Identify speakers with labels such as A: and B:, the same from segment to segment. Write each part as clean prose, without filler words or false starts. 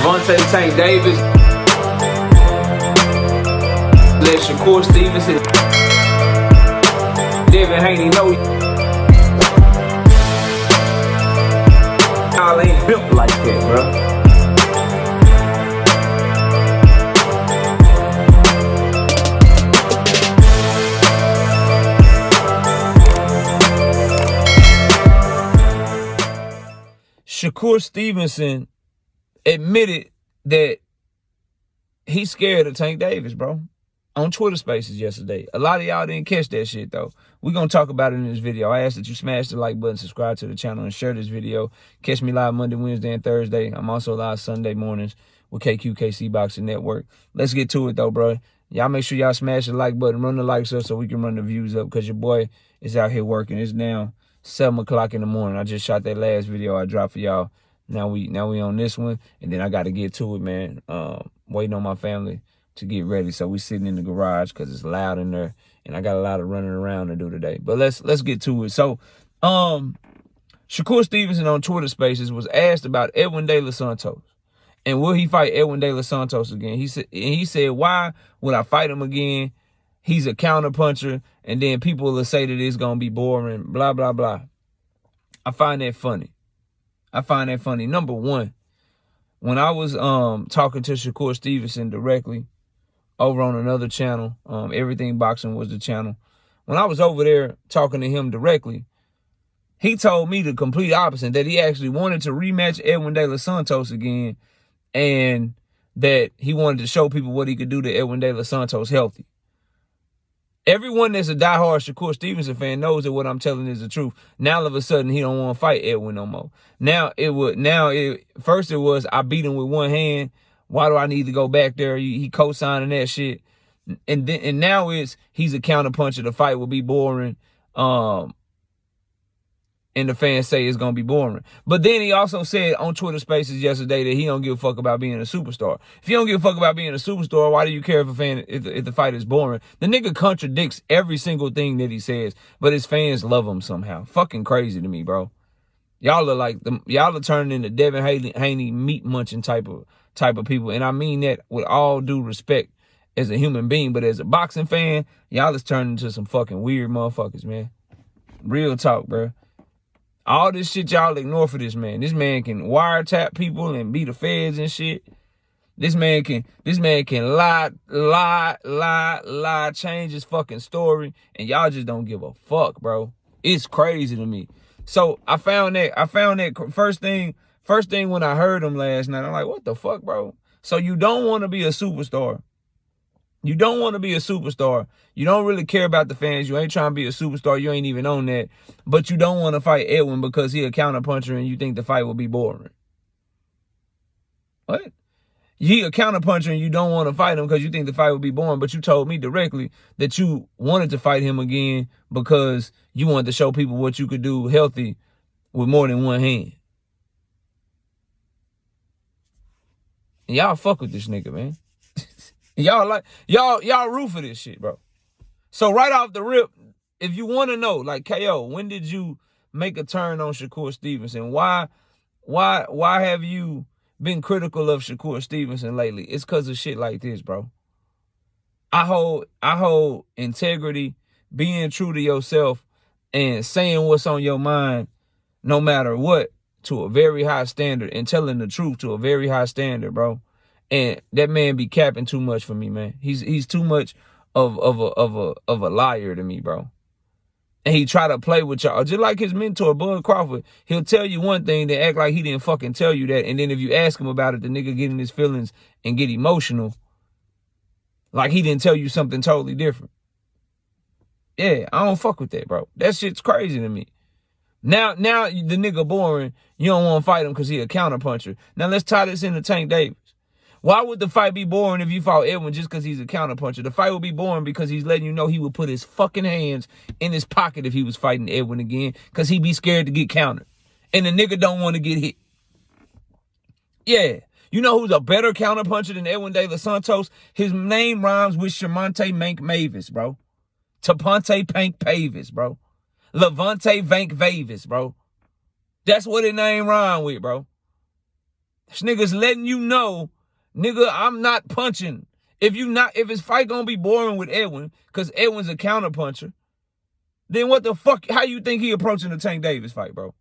A: Gervonta Tank Davis. Let Shakur Stevenson. Devin Haney know y'all ain't built like that, bro. Shakur Stevenson admitted that he's scared of Tank Davis, bro, on Twitter Spaces yesterday. A lot of y'all didn't catch that shit, though. We're going to talk about it in this video. I ask that you smash the like button, subscribe to the channel, and share this video. Catch me live Monday, Wednesday, and Thursday. I'm also live Sunday mornings with KQKC Boxing Network. Let's get to it, though, bro. Y'all make sure y'all smash the like button, run the likes up so we can run the views up, because your boy is out here working. It's now 7 o'clock in the morning. I just shot that last video I dropped for y'all. Now we on this one, and then I got to get to it, man. Waiting on my family to get ready. So we sitting in the garage because it's loud in there, and I got a lot of running around to do today. But let's get to it. So Shakur Stevenson on Twitter Spaces was asked about Edwin De Los Santos and will he fight Edwin De Los Santos again. He said, why would I fight him again? He's a counterpuncher, and then people will say that it's gonna be boring, blah blah blah. I find that funny. Number one, when I was talking to Shakur Stevenson directly over on another channel, Everything Boxing was the channel. When I was over there talking to him directly, he told me the complete opposite, that he actually wanted to rematch Edwin De Los Santos again, and that he wanted to show people what he could do to Edwin De Los Santos healthy. Everyone that's a diehard Shakur Stevenson fan knows that what I'm telling is the truth. Now all of a sudden he don't want to fight Edwin no more. First it was I beat him with one hand. Why do I need to go back there? He co-signing that shit. And now he's a counterpuncher. The fight will be boring. And the fans say it's going to be boring. But then he also said on Twitter Spaces yesterday that he don't give a fuck about being a superstar. If you don't give a fuck about being a superstar, why do you care if the fight is boring? The nigga contradicts every single thing that he says, but his fans love him somehow. Fucking crazy to me, bro. Y'all are turning into Devin Haney meat munching type of people. And I mean that with all due respect as a human being, but as a boxing fan, y'all is turning into some fucking weird motherfuckers, man. Real talk, bro. All this shit y'all ignore for this man. This man can wiretap people and be the feds and shit. This man can lie, change his fucking story, and y'all just don't give a fuck, bro. It's crazy to me. So I found that first thing when I heard him last night, I'm like, what the fuck, bro? So you don't want to be a superstar. You don't want to be a superstar. You don't really care about the fans. You ain't trying to be a superstar. You ain't even on that. But you don't want to fight Edwin because he a counterpuncher and you think the fight will be boring. What? He a counterpuncher and you don't want to fight him because you think the fight will be boring, but you told me directly that you wanted to fight him again because you wanted to show people what you could do healthy with more than one hand. And y'all fuck with this nigga, man. Y'all root for this shit, bro. So right off the rip, if you want to know, like, KO, when did you make a turn on Shakur Stevenson? Why have you been critical of Shakur Stevenson lately? It's because of shit like this, bro. I hold integrity, being true to yourself, and saying what's on your mind, no matter what, to a very high standard, and telling the truth to a very high standard, bro. And that man be capping too much for me, man. He's too much of a liar to me, bro. And he try to play with y'all. Just like his mentor, Bud Crawford. He'll tell you one thing, then act like he didn't fucking tell you that. And then if you ask him about it, the nigga get in his feelings and get emotional. Like he didn't tell you something totally different. Yeah, I don't fuck with that, bro. That shit's crazy to me. Now the nigga boring. You don't want to fight him because he a counterpuncher. Now let's tie this into Tank Davis. Why would the fight be boring if you fought Edwin just because he's a counterpuncher? The fight would be boring because he's letting you know he would put his fucking hands in his pocket if he was fighting Edwin again, because he'd be scared to get countered. And the nigga don't want to get hit. Yeah. You know who's a better counterpuncher than Edwin De Los Santos? His name rhymes with Shamonte Mank Mavis, bro. Taponte Pank Pavis, bro. Levante Vank Vavis, bro. That's what his name rhyme with, bro. This nigga's letting you know, nigga, I'm not punching. If his fight gonna be boring with Edwin, because Edwin's a counterpuncher, then what the fuck, how you think he approaching the Tank Davis fight, bro?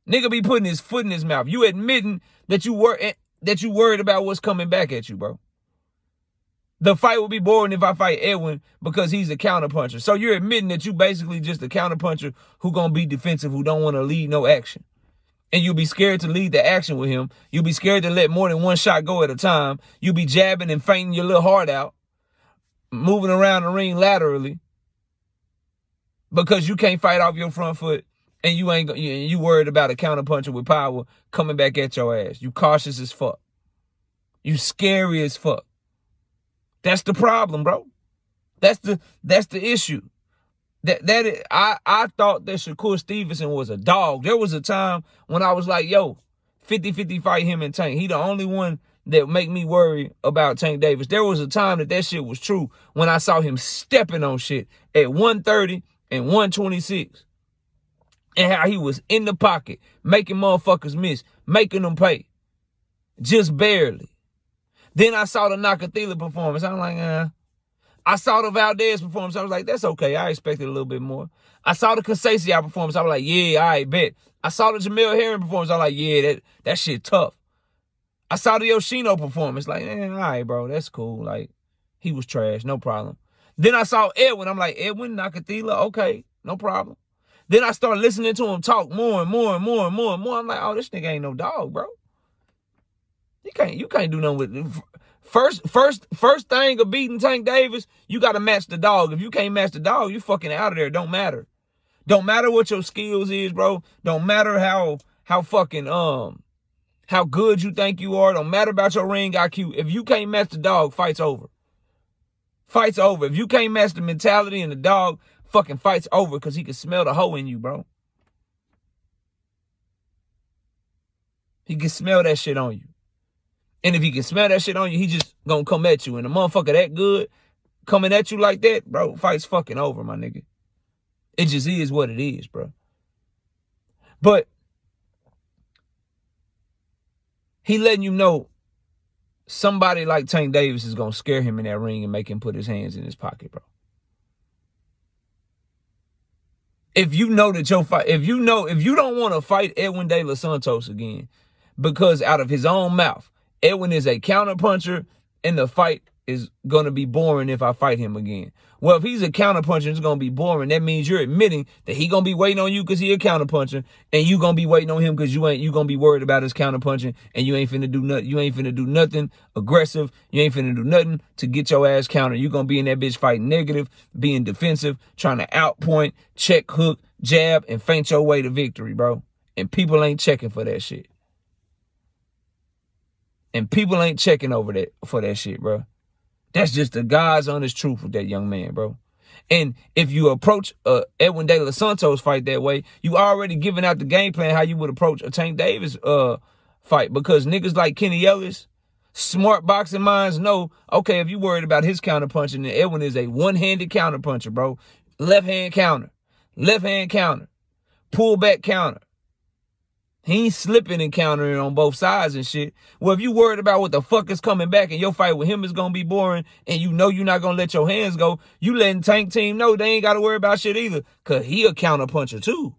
A: Nigga be putting his foot in his mouth. You admitting that you worried about what's coming back at you, bro. The fight will be boring if I fight Edwin because he's a counterpuncher. So you're admitting that you basically just a counterpuncher who gonna be defensive, who don't want to lead no action. And you'll be scared to lead the action with him. You'll be scared to let more than one shot go at a time. You'll be jabbing and fainting your little heart out, moving around the ring laterally because you can't fight off your front foot and you worried about a counterpuncher with power coming back at your ass. You cautious as fuck. You scary as fuck. That's the problem, bro. That's the issue. I thought that Shakur Stevenson was a dog. There was a time when I was like, yo, 50-50 fight him and Tank. He the only one that make me worry about Tank Davis. There was a time that shit was true when I saw him stepping on shit at 130 and 126. And how he was in the pocket, making motherfuckers miss, making them pay. Just barely. Then I saw the Nakatila performance. I'm like, I saw the Valdez performance. I was like, that's okay. I expected a little bit more. I saw the Conceição performance. I was like, yeah, I bet. I saw the Jamel Herring performance. I was like, yeah, that shit tough. I saw the Yoshino performance. Like, all right, bro, that's cool. Like, he was trash, no problem. Then I saw Edwin. I'm like, Edwin, Nakatila, okay, no problem. Then I started listening to him talk more and more and more and more and more. I'm like, oh, this nigga ain't no dog, bro. You can't do nothing with it. First thing of beating Tank Davis, you got to match the dog. If you can't match the dog, you fucking out of there. Don't matter. Don't matter what your skills is, bro. Don't matter how fucking how good you think you are. Don't matter about your ring IQ. If you can't match the dog, fight's over. Fight's over. If you can't match the mentality and the dog, fucking fight's over because he can smell the hoe in you, bro. He can smell that shit on you. And if he can smell that shit on you, he just gonna come at you. And a motherfucker that good coming at you like that, bro, fight's fucking over, my nigga. It just is what it is, bro. But he letting you know somebody like Tank Davis is gonna scare him in that ring and make him put his hands in his pocket, bro. If you know that your fight, if you don't want to fight Edwin De Los Santos again, because out of his own mouth, Edwin is a counterpuncher and the fight is going to be boring if I fight him again. Well, if he's a counterpuncher, it's going to be boring. That means you're admitting that he going to be waiting on you because he a counterpuncher and you going to be waiting on him because you going to be worried about his counterpunching and you ain't finna do nothing. You ain't finna do nothing aggressive. You ain't finna do nothing to get your ass countered. You going to be in that bitch fighting negative, being defensive, trying to outpoint, check, hook, jab, and feint your way to victory, bro. And people ain't checking for that shit. And people ain't checking over that for that shit, bro. That's just the God's honest truth with that young man, bro. And if you approach Edwin De Los Santos fight that way, you already giving out the game plan how you would approach a Tank Davis fight. Because niggas like Kenny Ellis, smart boxing minds know, okay, if you worried about his counterpunching, then Edwin is a one-handed counterpuncher, bro. Left hand counter, pull back counter. He ain't slipping and countering on both sides and shit. Well, if you worried about what the fuck is coming back and your fight with him is going to be boring and you know you're not going to let your hands go, you letting Tank team know they ain't got to worry about shit either because he a counterpuncher too.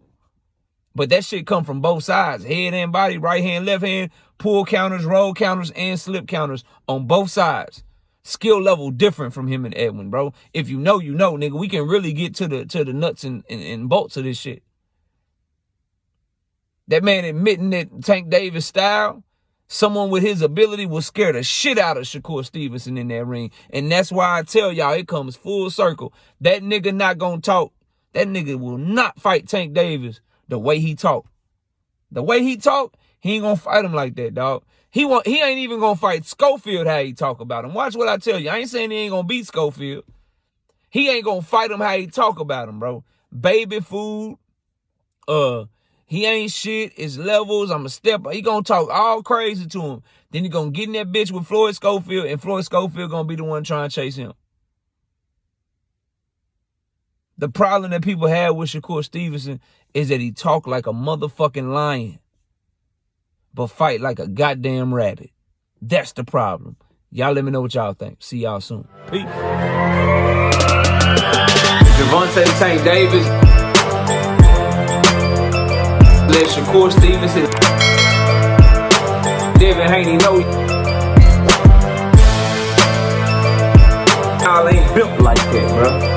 A: But that shit come from both sides, head and body, right hand, left hand, pull counters, roll counters, and slip counters on both sides. Skill level different from him and Edwin, bro. If you know, nigga. We can really get to the nuts and bolts of this shit. That man admitting that Tank Davis style, someone with his ability will scare the shit out of Shakur Stevenson in that ring. And that's why I tell y'all, it comes full circle. That nigga not gonna talk. That nigga will not fight Tank Davis the way he talk. The way he talk, he ain't gonna fight him like that, dog. He ain't even gonna fight Schofield how he talk about him. Watch what I tell you. I ain't saying he ain't gonna beat Schofield. He ain't gonna fight him how he talk about him, bro. Baby food, he ain't shit. It's levels. I'm a stepper. He gonna talk all crazy to him. Then he gonna get in that bitch with Floyd Schofield, and Floyd Schofield gonna be the one trying to chase him. The problem that people have with Shakur Stevenson is that he talk like a motherfucking lion. but fight like a goddamn rabbit. That's the problem. Y'all let me know what y'all think. See y'all soon. Peace. Gervonta Tank Davis. Let Shakur Stevenson. Devin Haney know y'all ain't built like that, bro.